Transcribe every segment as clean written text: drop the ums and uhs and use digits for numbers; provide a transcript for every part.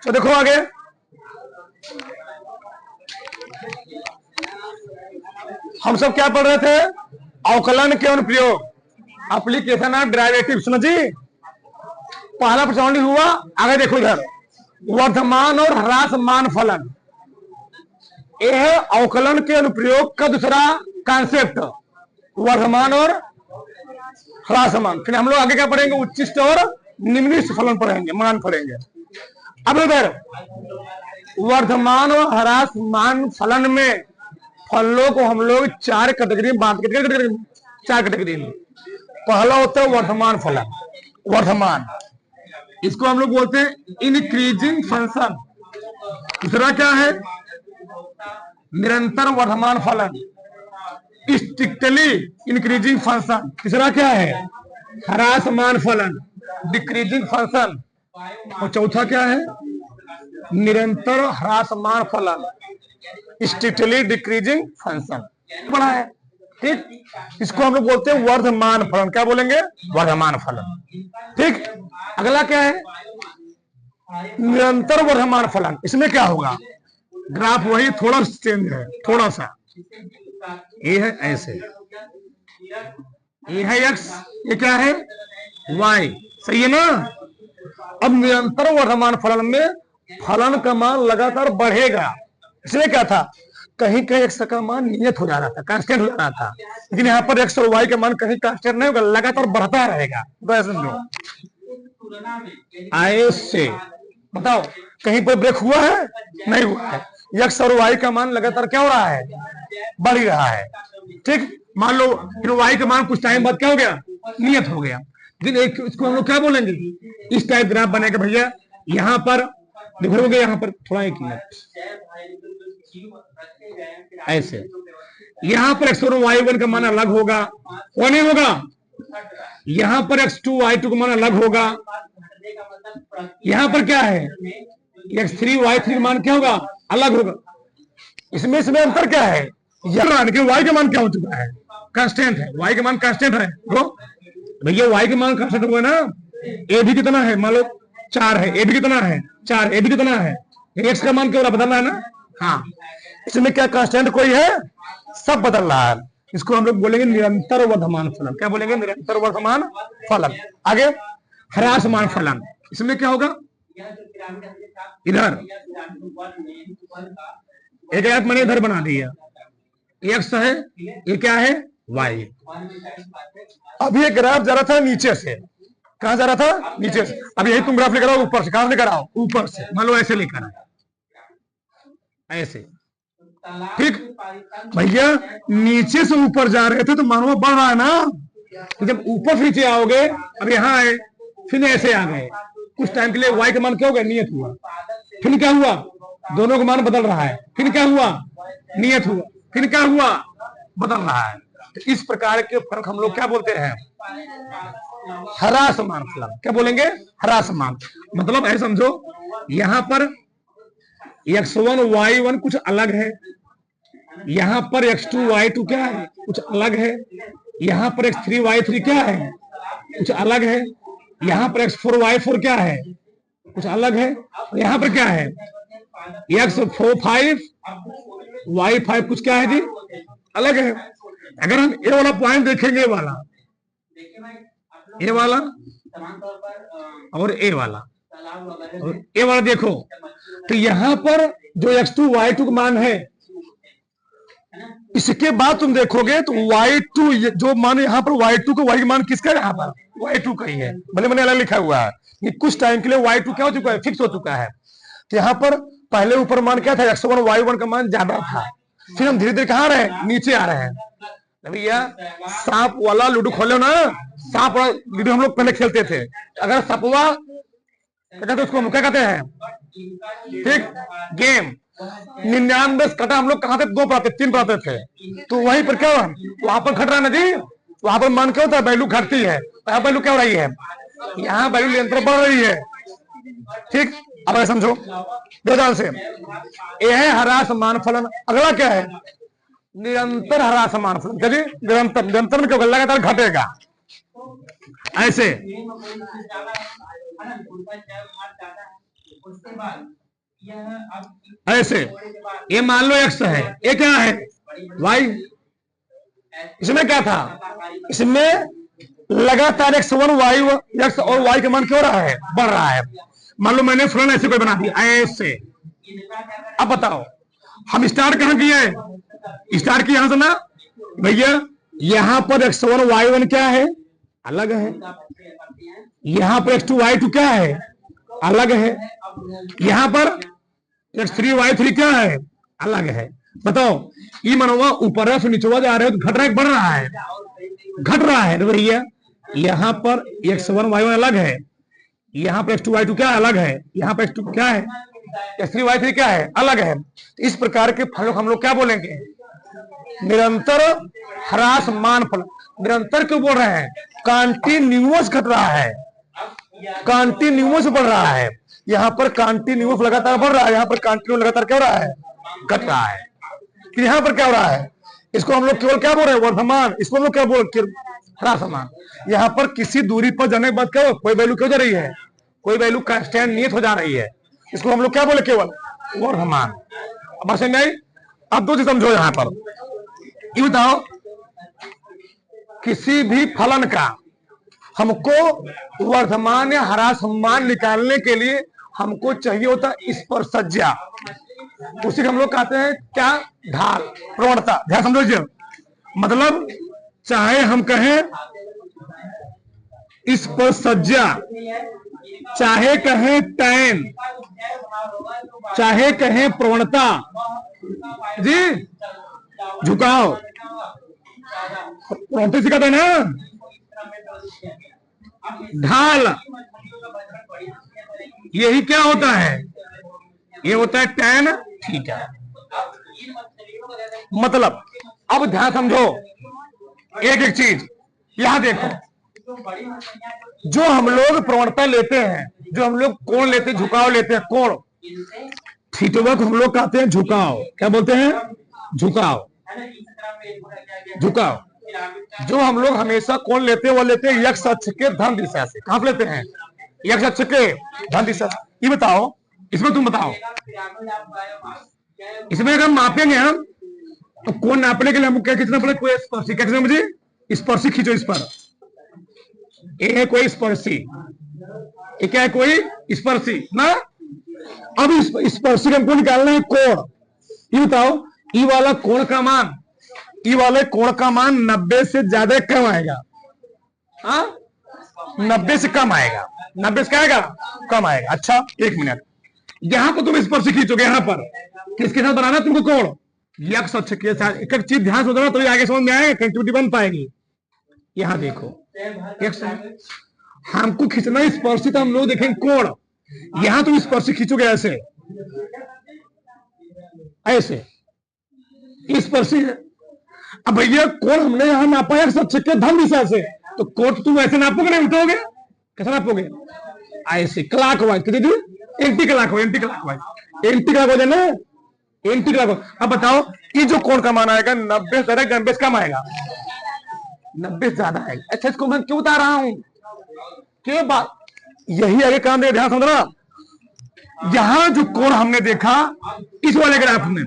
तो देखो आगे, हम सब क्या पढ़ रहे थे? अवकलन के अनुप्रयोग, एप्लीकेशन ऑफ डेरिवेटिव। सुनो जी, पहला प्रश्न हुआ, आगे देखो इधर, वर्धमान और ह्रासमान फलन, यह है अवकलन के अनुप्रयोग का दूसरा कॉन्सेप्ट, वर्धमान और ह्रासमान। फिर हम लोग आगे क्या पढ़ेंगे? उच्चिष्ट और निम्निष्ट फलन पढ़ेंगे, मान पढ़ेंगे। अब इधर वर्धमान और ह्रासमान फलन में फलों को हम लोग चार कैटेगरी में बांट के, चार कैटेगरी में। पहला होता है वर्धमान फलन, वर्धमान, इसको हम लोग बोलते हैं इंक्रीजिंग फंक्शन। दूसरा क्या है? निरंतर वर्धमान फलन, स्ट्रिक्टली इंक्रीजिंग फंक्शन। तीसरा क्या है? ह्रासमान फलन, डिक्रीजिंग फंक्शन। और चौथा क्या है? निरंतर ह्रासमान फलन, स्ट्रिक्टली डिक्रीजिंग फंक्शन। बड़ा है, ठीक। इसको हम लोग बोलते हैं वर्धमान फलन। क्या बोलेंगे? वर्धमान फलन, ठीक। अगला क्या है? निरंतर वर्धमान फलन। इसमें क्या होगा? ग्राफ वही, थोड़ा चेंज है, थोड़ा सा। ये है ऐसे, ये है एक्स, ये क्या है? वाई, सही है ना? अब निरंतर वर्धमान फलन में फलन का मान लगातार बढ़ेगा। इसलिए क्या था? कहीं कहीं एक्स का मान नियत हो जा रहा था, कांस्टेंट हो जा रहा था, लेकिन यहाँ पर एक्स और वाई का मान कहीं कांस्टेंट नहीं होगा, लगातार बढ़ता रहेगा। समझो, ऐसे बताओ, कहीं पर ब्रेक हुआ है? नहीं हुआ है। एक्स और वाई का मान लगातार क्या हो रहा है? बढ़ ही रहा है, ठीक। मान लो फिर वाई का मान कुछ टाइम बाद क्या हो गया? नियत हो गया। लेकिन एक इसको हम लोग क्या बोलेंगे? इस टाइप ग्राफ बनेगा भैया। यहाँ पर देखोगे, यहाँ पर थोड़ा एक मिनट, ऐसे यहाँ पर एक्स और वाई वन का मान अलग होगा, वो नहीं होगा। यहाँ पर x2 y2 का मान अलग होगा। यहाँ पर क्या है? x3 y3 का मान क्या होगा? अलग होगा। इसमें अंतर क्या है? y का मान क्या हो चुका है? कांस्टेंट है, y का मान कांस्टेंट है। तो भैया y का मान कांस्टेंट हुआ ना। a भी कितना है? मान लो 4 है, a भी कितना है? 4, a भी कितना है? x का मान क्या हो रहा? बदल रहा है ना। हाँ, इसमें क्या कांस्टेंट कोई है? सब बदल रहा है। इसको हम लोग बोलेंगे निरंतर वर्धमान फलन। क्या बोलेंगे? निरंतर वर्धमान फलन। आगे ह्रासमान फलन, इसमें क्या होगा? इधर एक ग्राफ मैंने इधर बना दिया, एक्स है, ये क्या है? वाई। अब ये ग्राफ जा रहा था नीचे से, कहां जा रहा था? नीचे से। अब यही तुम ग्राफ लेकर आओ ऊपर से। कहां लेकर आओ? ऊपर से। मान लो ऐसे लेकर आओ, ऐसे, ठीक। भैया नीचे से ऊपर जा रहे थे तो मानव बढ़ रहा है ना। तो जब ऊपर से नीचे आओगे, अब यहाँ आए, फिर ऐसे आ गए, कुछ टाइम के लिए वाई का मान क्या हो गया? नियत हुआ। फिर क्या हुआ? दोनों का मान बदल रहा है। फिर क्या हुआ? नियत हुआ। फिर क्या हुआ? बदल रहा है। तो इस प्रकार के फर्क हम लोग क्या बोलते हैं? ह्रासमान फलन। क्या बोलेंगे? ह्रासमान। मतलब ऐसे समझो, यहाँ पर x1 y1 कुछ अलग है, यहाँ पर x2 y2 क्या है? कुछ अलग है। यहाँ पर x3 y3 क्या है? कुछ अलग है। यहाँ पर x4 y4 क्या है? कुछ अलग है। यहाँ पर क्या है? x4 5 y5 कुछ क्या है जी? अलग है। अगर हम ये वाला पॉइंट देखेंगे, वाला ये वाला और ए वाला और ए वाला देखो, तो यहाँ पर जो x2 y2 का मान है, इसके बाद तुम देखोगे तो y2 जो मान यहाँ पर y2 का y मान किसका है? यहाँ पर y2 का ही है, भले मैंने अलग लिखा हुआ है। ये कुछ टाइम के लिए y2 क्या हो चुका है? फिक्स हो चुका है। तो यहाँ पर पहले ऊपर मान क्या था? x1 y1 का मान ज्यादा था। फिर हम धीरे धीरे कहाँ रहे? नीचे आ रहे हैं। भैया सांप वाला लूडो खोलो ना, सांप वाला लूडो हम लोग पहले खेलते थे। अगर सपवा क्या कहते उसको, हम क्या कहते हैं? ठीक, गेम 99 कटा हम लोग कहाँ थे? 2 पढ़ाते, 3 पढ़ाते थे। तो वहीं पर क्या वहां पर घट रहा है ना जी, वहां पर मान क्या होता है? वैल्यू घटती है। यहाँ वैल्यू क्या हो रही है? यहाँ वैल्यू निरंतर बढ़ रही है, ठीक। अब ऐसा समझो ध्यान से, ये है ह्रासमान फलन। अगला क्या है? निरंतर ह्रासमान फलन। क्या जी? निरंतर। निरंतर में क्या होगा? लगातार घटेगा। ऐसे ऐसे ये मान लो एक्स है, ये क्या है वाई। इसमें क्या था, इसमें लगातार x1 वाई एक्स और वाई का मान क्यों रहा है, बढ़ रहा है। मान लो मैंने फलन ऐसे कोई बना दिया ऐसे। अब बताओ हम स्टार्ट कहां किए, स्टार्ट किया यहां से ना भैया। यहां पर x1 y1 क्या है, अलग है। यहां पर x2 y2 क्या है, अलग है। यहां पर x3 y3 क्या है, अलग है। बताओ ये मनवा ऊपर से नीचे जा रहे हो तो घट रहा है बढ़ रहा है, घट रहा है भैया। यहां पर x1 y1 अलग है, यहां पर x2 y2 क्या अलग है, यहां पर x2 क्या है, x3 y3 क्या है, अलग है। इस प्रकार के फलों हम लोग क्या बोलेंगे, निरंतर ह्रासमान फल। निरंतर क्यों बोल रहे हैं, कॉन्टिन्यूअस घट रहा है, कॉन्टिन्यूअस बढ़ रहा है। यहां पर कॉन्टिन्यूअस लगातार बढ़ रहा है, यहां पर कॉन्टिन्यूअस लगातार क्या हो रहा है, घट रहा है। कि यहां पर क्या हो रहा है, इसको हम लोग केवल क्या बोल रहे हैं, वर्धमान। इसको हम लोग क्या बोल ह्रासमान। यहां पर किसी दूरी पर जाने के बाद क्या हो, कोई वैल्यू क्यों जा रही है, कोई वैल्यू कांस्टेंट नियत हो जा रही है। इसको हम लोग क्या बोले, केवल वर्धमान। अब समझ में आई। अब दो चीज समझो यहां पर, ये बताओ किसी भी फलन का हमको वर्धमान या ह्रासमान निकालने के लिए हमको चाहिए होता स्पर्शज्ञा, उसी को हम लोग कहते हैं क्या, ढाल, प्रवणता। ध्यान समझो, मतलब चाहे हम कहें स्पर्शज्ञा, चाहे कहें टैन, चाहे कहें प्रवणता जी, झुकाव प्रवणता सिखाते हैं ना, ढाल, यही क्या होता है, ये होता है टैन थीटा। मतलब अब ध्यान समझो एक एक चीज, यहां देखो जो हम लोग प्रवणता लेते हैं, जो हम लोग कोण लेते हैं, झुकाव लेते हैं, कोण थीटा को हम लोग कहते हैं झुकाव। क्या बोलते हैं, झुकाव, झुकाव। जो हम लोग हमेशा कोण लेते हैं वो लेते हैं x अक्ष के धन दिशा से। कहां लेते हैं, x अक्ष के धन दिशा। ये बताओ, इसमें तुम बताओ, इसमें अगर मापेंगे हम तो कोण नापने के लिए हमको क्या खींचना पड़ेगा, कोई स्पर्शी। क्या खींचना मुझे, स्पर्शी खींचो इस पर। ये है कोई स्पर्शी, ये क्या है, कोई स्पर्शी ना। अब इस स्पर्शी को हमको निकालना है कोण। ये बताओ ई वाला कोण का मान, ई वाले कोण का मान 90 से ज्यादा कम आएगा, हाँ 90 से कम आएगा, 90 से क्या आएगा, कम आएगा। अच्छा एक मिनट, यहां पर तुम स्पर्शी खींचोगे, यहां पर किसके साथ बनाना तुमको कोण, x अक्ष के साथ। एक एक चीज ध्यान से समझना तो आगे समझ में आएगा, कनेक्टिविटी बन पाएगी। यहां देखो x हमको खींचना स्पर्शी, तो हम लोग देखेंगे कोण। यहां तुम स्पर्शी खींचोगे ऐसे, ऐसे स्पर्शी। अब भैया कोण हमने यहां नापा है अक्ष के धन दिशा से, तो कोण तुम ऐसे नापोगे, नहीं उठाओगे, कैसे नापोगे, ऐसे क्लॉक वाइज, कितनी anti clock wise, anti clock wise, anti clock wise ना, एंटी क्लॉक। अब बताओ ये जो कोण का मान आएगा 90 से 90 कम आएगा, 90 से ज्यादा आएगा। अच्छा इसको मैं क्यों बता रहा हूं, क्यों बात, यही आगे काम दे, ध्यान समझना। यहां जो कोण हमने देखा इस वाले ग्राफ में,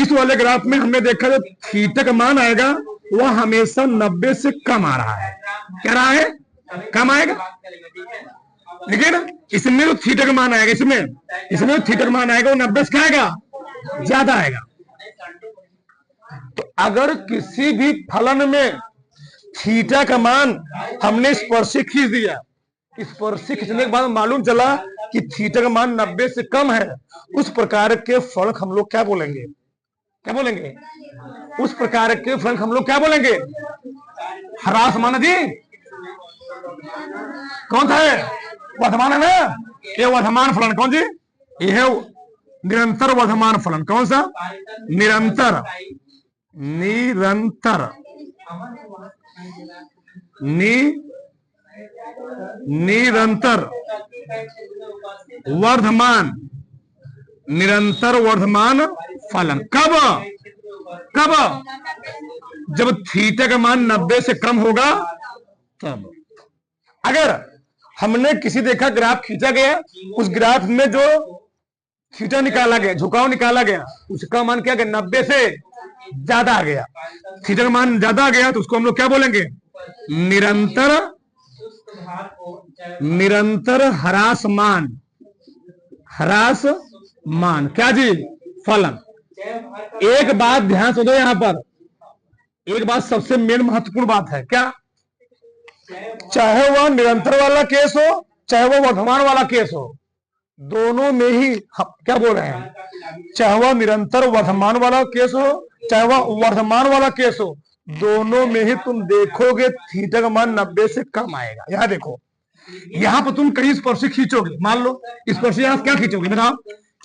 इस वाले ग्राफ में हमने देखा जो थीटा का मान आएगा वह हमेशा 90 से कम आ रहा है। क्या रहा है, कम आएगा। लेकिन इसमें जो थीटा का मान आएगा, इसमें जो थीटा का मान आएगा वो 90 से क्या आएगा, ज्यादा आएगा। तो अगर किसी भी फलन में थीटा का मान हमने स्पर्शी खींच दिया, स्पर्शी खींचने के बाद मालूम चला कि थीटा का मान 90 से कम है, उस प्रकार के फल हम लोग क्या बोलेंगे, क्या बोलेंगे, उस प्रकार के फल हम लोग क्या बोलेंगे, ह्रासमान। जी कौन था, वर्धमान है ना, ये वर्धमान फलन। कौन जी, ये है निरंतर वर्धमान फलन। कौन सा, निरंतर, निरंतर, निरंतर वर्धमान, निरंतर वर्धमान फलन। कब, कब, जब थीटा का मान 90 से कम होगा तब। अगर हमने किसी देखा ग्राफ खींचा गया, उस ग्राफ में जो थीटा निकाला गया, झुकाव निकाला गया, उसका मान क्या गया, 90 से ज्यादा आ गया। थीटा का मान ज्यादा आ गया तो उसको हम लोग क्या बोलेंगे, निरंतर ह्रासमान, ह्रासमान क्या जी, फलन। एक बात ध्यान से दो, यहां पर एक बात सबसे मेन महत्वपूर्ण बात है, क्या, चाहे वह निरंतर वाला केस हो चाहे वह वर्धमान वाला केस हो, दोनों में ही हम क्या बोल रहे हैं, चाहे वह निरंतर वर्धमान वाला केस हो चाहे वह वर्धमान वाला केस हो, दोनों में ही तुम देखोगे थीटा का मान 90 से कम आएगा। यहां देखो, यहां पर तुम कहीं स्पर्शी खींचोगे, मान लो स्पर्शी यहां क्या खींचोगे, बताओ,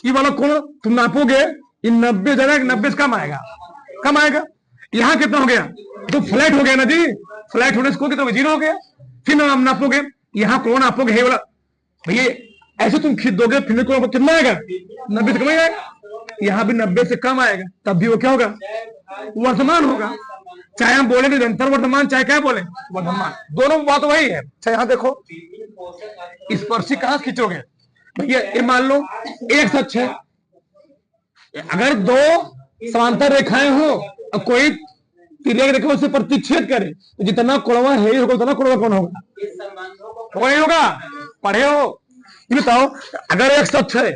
ये वाला कोण तुम नापोगे, इन 90 ज्यादा 90 से कम आएगा, कम आएगा। यहां कितना हो गया, तो फ्लैट हो गया ना जी, फ्लैट होने से कितना 0 हो गया। फिर हम नापोगे, यहां कोण नापोगे, हे वाला भैया ऐसे तुम खींच दोगे, फिर कोण कितना आएगा, 90 से कम आएगा। यहां भी 90 से कम आएगा, तब भी वो क्या होगा, वर्धमान होगा। चाहे हम बोले निरंतर वर्धमान चाहे क्या बोले वर्धमान, दोनों बात वही है। अच्छा यहां देखो, स्पर्शी कहां खींचोगे भैया, ये मान लो एक सच है, अगर दो समांतर रेखाएं हो और कोई तिर्यक रेखा उससे प्रतिच्छेद करे तो जितना कोणवा है होगा उतना कोणवा कौन होगा, वही होगा, पढ़े हो। ये बताओ, अगर एक सच है,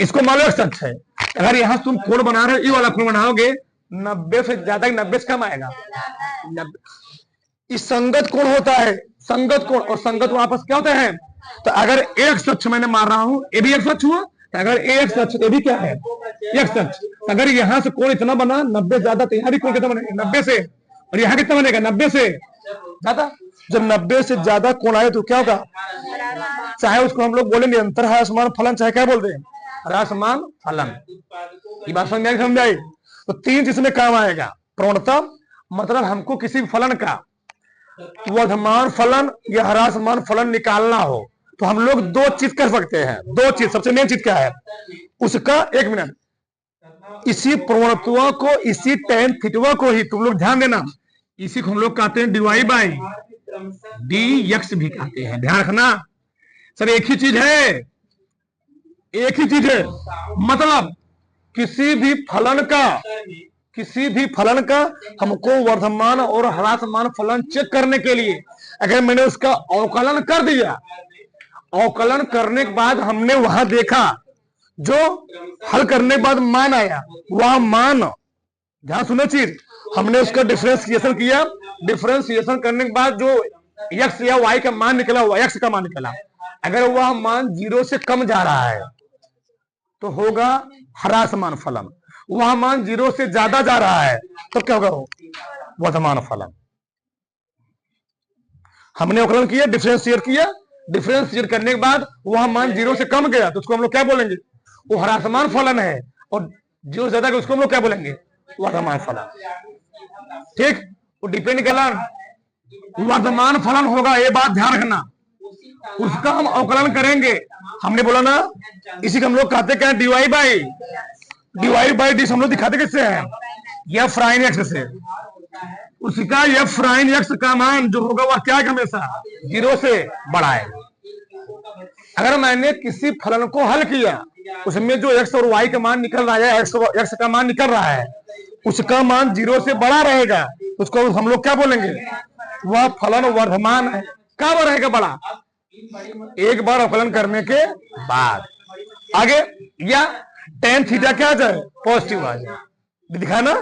इसको मान लो एक सच है, अगर यहां तुम कोण बना रहे हो, ये वाला कोण बनाओगे 90 से ज्यादा, 90 से कम आएगा। इस संगत कोण होता है, संगत कोण और संगत कोण आपस क्या होते हैं। तो अगर एक सच मैंने मार रहा हूं, ये भी एक सच हुआ, तो अगर एक सच ये भी क्या है, एक सच। अगर यहां से कोण इतना बना 90 ज्यादा, तो यहां भी कोण कितना बनेगा 90 से, और यहां कितना बनेगा 90 से ज्यादा। जब 90 से ज्यादा कोण आए तो क्या होगा, चाहे उसको हम लोग बोले निरंतर ह्रासमान फलन, चाहे क्या बोलते हैं ह्रासमान फलन। ये बात समझ आई। तो 3 जिसमें काम आएगा, प्रवणता मतलब हमको किसी फलन का वर्धमान फलन या ह्रासमान फलन निकालना हो तो हम लोग 2 चीज कर सकते हैं। 2 चीज, सबसे मेन चीज क्या है उसका, 1 मिनट, इसी प्रवणत्व को, इसी tan थीटा को ही तुम लोग ध्यान देना, इसी को हम लोग कहते हैं dy/dx भी कहते हैं, ध्यान रखना। सर एक ही चीज है, एक ही चीज है, मतलब किसी भी फलन का हमको वर्धमान और ह्रासमान फलन चेक करने के लिए अगर मैंने उसका अवकलन कर दिया, अवकलन करने के बाद हमने वहां देखा, जो हल करने के बाद मान आया, वह मान, ध्यान सुनो चीज, हमने उसका डिफरेंशिएशन किया, डिफरेंशिएशन करने के बाद जो x या y का मान निकला, हुआ x का मान निकला, अगर वह मान 0 से कम जा रहा है तो होगा ह्रासमान फलन, वह मान 0 से ज्यादा जा रहा है तो क्या होगा, वर्धमान फलन। हमने अवकलन किया, डिफरेंशिएट किया, डिफरेंशिएट करने के बाद वह मान 0 से कम गया तो उसको हम लोग क्या बोलेंगे, वो ह्रासमान फलन है, और 0 से ज्यादा गया उसको हम लोग क्या बोलेंगे, वर्धमान फलन। ठीक, वो डिपेंड निकाला, वर्धमान फलन होगा, ये बात ध्यान रखना, उसका हम अवकलन करेंगे। हमने बोला ना, इसी को हम लोग कहते क्या, dy/dx हम लोग दिखाते किससे हैं, f प्राइम x से। उसका f प्राइम x का मान जो होगा वह क्या है, हमेशा 0 से बड़ा है। अगर मैंने किसी फलन को हल किया, उसमें जो x और y का मान निकल रहा है, x का मान निकल रहा है, उसका मान 0 से बड़ा रहेगा, उसको हम लोग क्या बोलेंगे, वह फलन वर्धमान है। कब रहेगा बड़ा, एक बार अवकलन करने के बाद। आगे, या tan थीटा क्या आ जाए, पॉजिटिव आ जाए, दिखाना।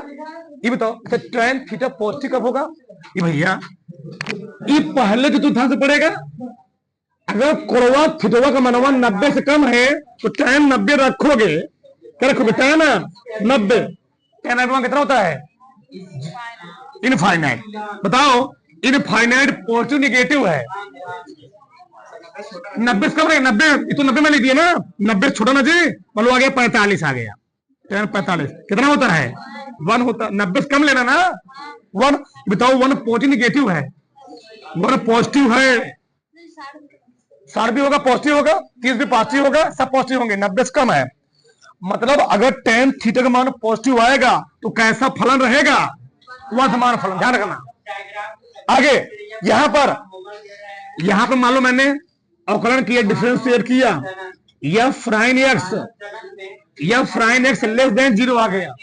ये बताओ tan थीटा पॉजिटिव कब होगा, ये भैया ये पहले जो ध्यान से पड़ेगा, अगर कोणवा थीटा का मनवा 90 से कम है तो tan 90 रखोगे, क्या रखोगे, tan 90, tan 90 कितना होता है, इनफाइनाइट। बताओ इनफाइनाइट पॉजिटिव निगेटिव है, 90 से कम रहेगा, 90, ये तो 90 में लिख दिया ना, 90 छोटा ना जी, मान लो आ गया 45 आ गया, tan 45 कितना होता है, 1 होता, 90 से कम लेना ना, 1। बताओ 1 पॉजिटिव निगेटिव है, 1 पॉजिटिव है, 60 भी होगा पॉजिटिव होगा, 30 भी पॉजिटिव होगा, सब पॉजिटिव होंगे, 90 से कम है। मतलब अगर tan थीटा का मान पॉजिटिव आएगा तो कैसा फलन रहेगा, वर्धमान फलन, ध्यान रखना। आगे यहां पर मान लो मैंने अवकलन किया, डिफरेंशिएट किया, एफ प्राइन एक्स लेस देन 0 आ गया।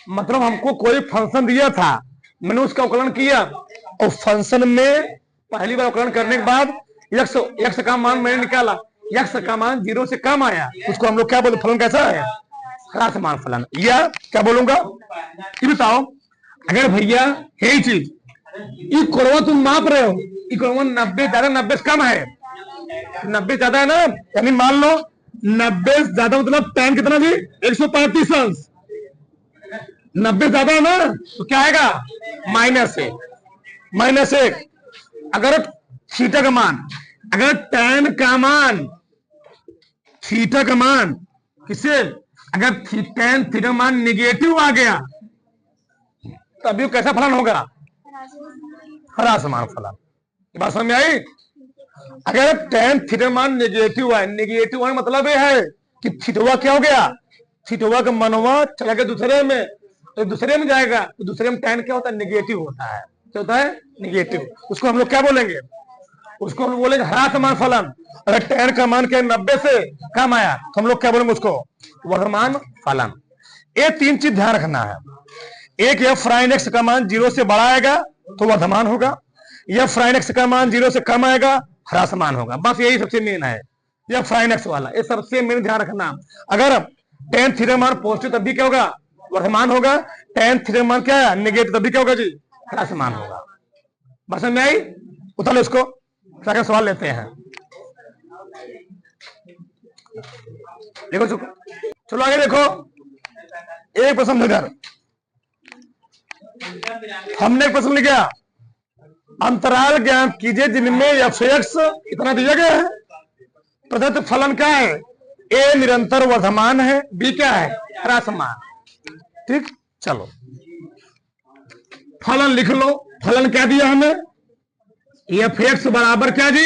मतलब हमको कोई फंक्शन दिया था, मैंने उसका अवकलन किया और फंक्शन में पहली बार अवकलन करने के बाद एक्स का मान मैंने निकाला, एक्स का मान 0 से कम आया, उसको हम लोग क्या बोलते, फलन कैसा है, ह्रासमान फलन। या क्या बोलूंगा, ये बताओ, अगर भैया यही चीज कोणवा तुम माप रहे हो, कोणवा 90 ज्यादा 90 से कम है, 90 ज्यादा है ना, यानी मान लो 90 ज्यादा मतलब tan कितना जी 135 अंश, 90 ज्यादा है ना तो क्या आएगा -1। अगर थीटा का मान, अगर tan का मान, थीटा का मान किसे, अगर tan थीटा मान निगेटिव आ गया तब ये कैसा फलन होगा, ह्रासमान फलन। बात समझ में आई। अगर tan थीटा मान नेगेटिव है, नेगेटिव आने मतलब ये है कि थीटा क्या हो गया, थीटा का मनवा चला गया दूसरे में, तो दूसरे में जाएगा तो दूसरे में tan क्या होता है, नेगेटिव होता है। क्या होता है, नेगेटिव। उसको हम लोग क्या बोलेंगे, उसको हम बोलेंगे ह्रासमान फलन। अगर tan का मान क्या 90 से कम आया तो हम लोग क्या बोलेंगे उसको, वर्धमान फलन। ये 3 चीज ध्यान रखना है। एक, एफ प्राइन एक्स का मान 0 से बड़ा आएगा तो वर्धमान होगा, एफ प्राइन एक्स का मान 0 से कम आएगा ह्रासमान होगा। बस यही सबसे मेन है, एफ प्राइन एक्स वाला, ये सबसे मेन ध्यान रखना। अगर tan थीटा मान पॉजिटिव तब भी क्या होगा, वर्धमान होगा, tan थीटा मान क्या है, नेगेटिव तब भी क्या होगा जी, ह्रासमान होगा। बस समझ में आई। उतारो इसको, क्या सवाल लेते हैं, देखो चलो आगे देखो। एक प्रश्न इधर हमने प्रश्न लिखा, अंतराल ज्ञात कीजिए जिनमें एफ एक्स इतना दिया गया है। प्रदत्त फलन क्या है, ए निरंतर वर्धमान है, बी क्या है, ह्रासमान। ठीक, चलो फलन लिख लो। फलन क्या दिया हमें, एफ एक्स बराबर क्या जी,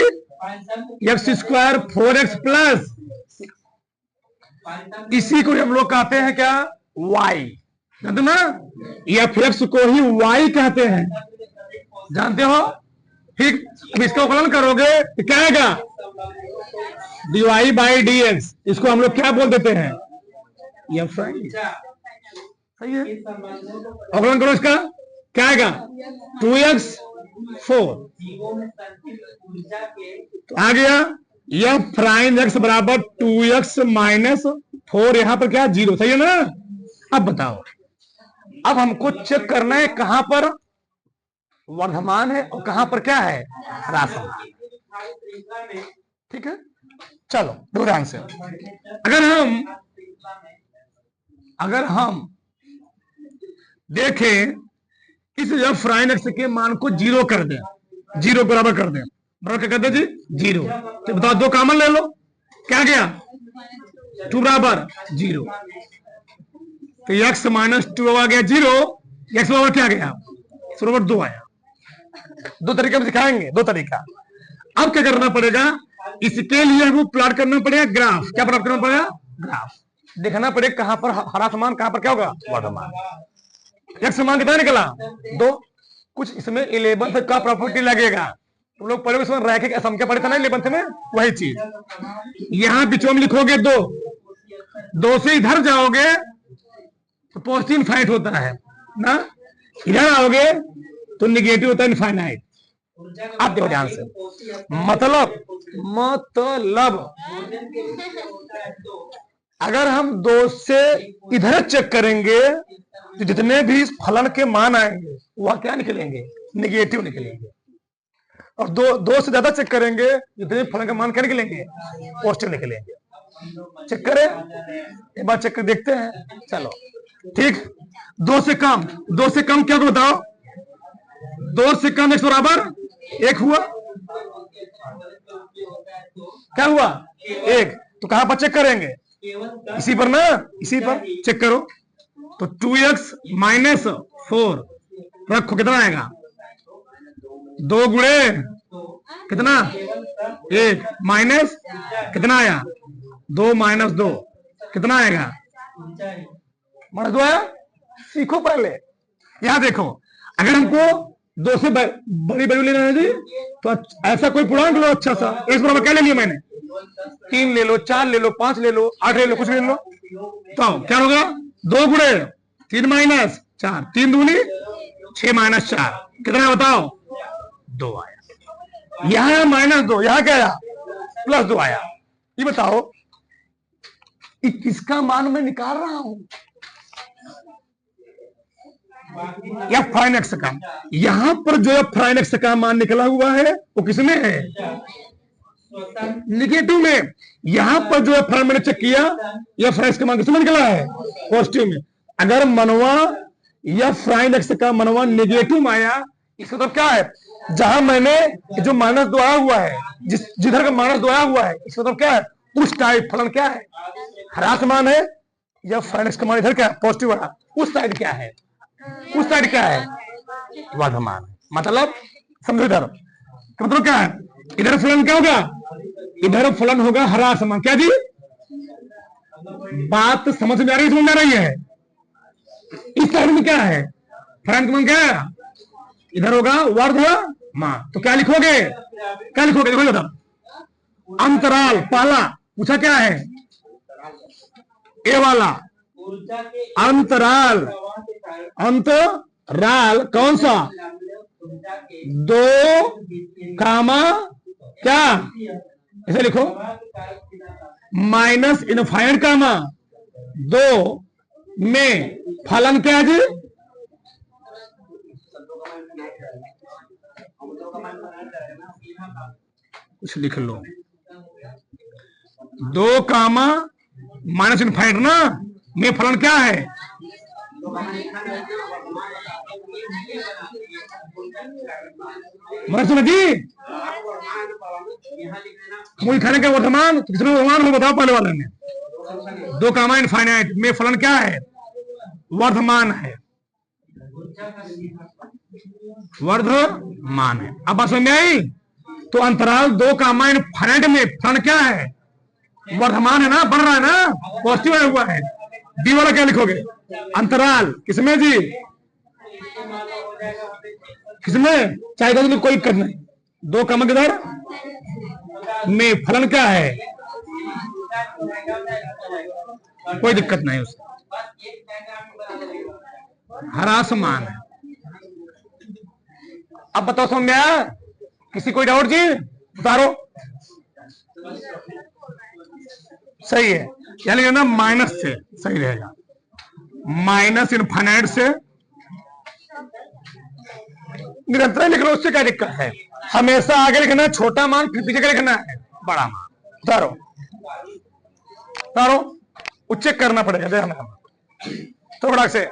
एक्स स्क्वायर 4x प्लस, इसी को हम लोग कहते हैं क्या, y, जानते ना, एफ एक्स को ही y कहते हैं, जानते हो। ठीक, अब इसका अवकलन करोगे तो क्या आएगा, dy बाई dx, इसको हम लोग क्या बोल देते हैं, एफ। सही है, अवकलन करो इसका, क्या आएगा 2x 4 आ गया, एफ प्राइम एक्स बराबर 2x माइनस 4, यहां पर क्या 0, सही है ना। अब बताओ, अब हमको चेक करना है कहां पर वर्धमान है और कहां पर क्या है, ह्रासमान। ठीक है, चलो दो ध्यान से। अगर हम देखें इस एफ प्राइम एक्स के मान को 0 कर दें, 0 बराबर कर दें, बराबर क्या कर दें जी 0, तो बताओ 2 कॉमन ले लो, क्या गया 2 बराबर 0, तो x माइनस 2 आ गया 0, x बराबर क्या गया, बराबर 2 आया। 2 तरीके हम सिखाएंगे, 2 तरीका। अब क्या करना पड़ेगा, इसके लिए हमको प्लॉट करना पड़ेगा ग्राफ। क्या प्लॉट करना पड़ेगा, ग्राफ देखना पड़ेगा कहां पर ह्रासमान, कहां पर क्या होगा, वर्धमान। एक्स मान कितना निकला 2, कुछ इसमें 11th का प्रॉपर्टी लगेगा, तुम लोग पढ़े उसमें रैखिक असंख्य पढ़े था ना 11th में, वही चीज यहां बीचों में लिखोगे 2 से इधर जाओगे तो पॉजिटिव इनफाइनाइट होता है ना, इधर आओगे तो निगेटिव होता है इनफाइनाइट। आप देखो ध्यान से, मतलब अगर हम 2 से इधर चेक करेंगे तो जितने भी फलन के मान आएंगे वह क्या निकलेंगे, निगेटिव निकलेंगे, और 2 से ज्यादा चेक करेंगे जितने फलन के मान क्या निकलेंगे, पॉजिटिव निकलेंगे। चेक करें, एक बार चेक कर देखते हैं। चलो ठीक, 2 से कम क्या को बताओ, 2 से कम x बराबर 1 हुआ, क्या हुआ 1, तो कहां पर चेक करेंगे, इसी पर ना, इसी पर चेक करो, तो 2x माइनस 4 रखो, कितना आएगा 2 गुणे कितना 1 माइनस कितना आया 2 माइनस 2 कितना आएगा -2 आया। सीखो पहले, यहां देखो, अगर हमको दो से बड़ी वैल्यू लेना है जी, तो ऐसा कोई पूर्णांक लो अच्छा सा। इस बराबर क्या ले लिया मैंने, 3 ले लो, 4 ले लो, 5 ले लो, 8 ले लो, कुछ ले लो। तो क्या होगा, 2 गुणे 3 माइनस 4, 3 दूनी 6 माइनस 4 कितना बताओ, 2 आया। यहां -2, यहां क्या आया, +2 आया। ये बताओ किसका मान मैं निकाल रहा हूं, या फाइन एक्स का। यहां पर जो फाइन एक्स का मान निकला हुआ है वो किसमें है, निगेटिव में। यहां पर जो फाइन मैंने चेक किया, या फाइन एक्स का मान किसमें निकला है, पॉजिटिव में। अगर मनवा या फाइन एक्स का मनवा नेगेटिव में आया, इसका मतलब क्या है, जहां मैंने जो -2 आया हुआ है, जिधर का -2 आया हुआ है, इसका मतलब क्या है, उस टाइप फलन क्या है, ह्रास मान है, या फाइन एक्स का मान इधर क्या है, पॉजिटिव वाला, उस साइड क्या है, उस साइड क्या है, वर्धमान। मतलब समझो, इधर मतलब क्या है, इधर फलन क्या होगा, इधर फलन होगा ह्रास मान। क्या जी, बात समझ में आ रही, समझ में आ रही है। इस साइड में क्या है, फलन का मान क्या है, इधर होगा वर्धमान। तो क्या लिखोगे, क्या लिखोगे, देखो इधर अंतराल पहला पूछा क्या है, ए वाला अंतराल, अंतराल कौन सा, 2 कामा क्या, ऐसे लिखो माइनस इनफाइनाइट कामा 2 में फलन क्या है जी, कुछ लिख लो, 2 कामा माइनस इनफाइनाइट ना, में फलन क्या है, जी मूल खाने का वर्धमान, तो किसमें वर्धमान हो बताओ, पहले वाले में 2 कामा इनफाइनाइट में फलन क्या है, वर्धमान है, वर्धमान है। अब बात समझ में आई। तो अंतराल 2 कामा इनफाइनाइट में फलन क्या है, वर्धमान है ना, बढ़ रहा है ना, पॉजिटिव आया हुआ है। डी वाला क्या लिखोगे, अंतराल किसमें जी, किसमें, चाहे तो कोई दिक्कत नहीं, 2 कामा किधर में फलन क्या है, कोई दिक्कत नहीं उसमें, ह्रास मान है। अब बताओ समझ में आया, किसी कोई डाउट जी, उतारो। सही है, यानी ना माइनस से सही रहेगा, माइनस इनफाइनाइट से निरंतर लिख लो, उससे क्या दिक्कत है। हमेशा आगे लिखना है छोटा मान, फिर पीछे क्या लिखना है, बड़ा मान। उतारो उतारो, चेक करना पड़ेगा, देखना तो बड़ा से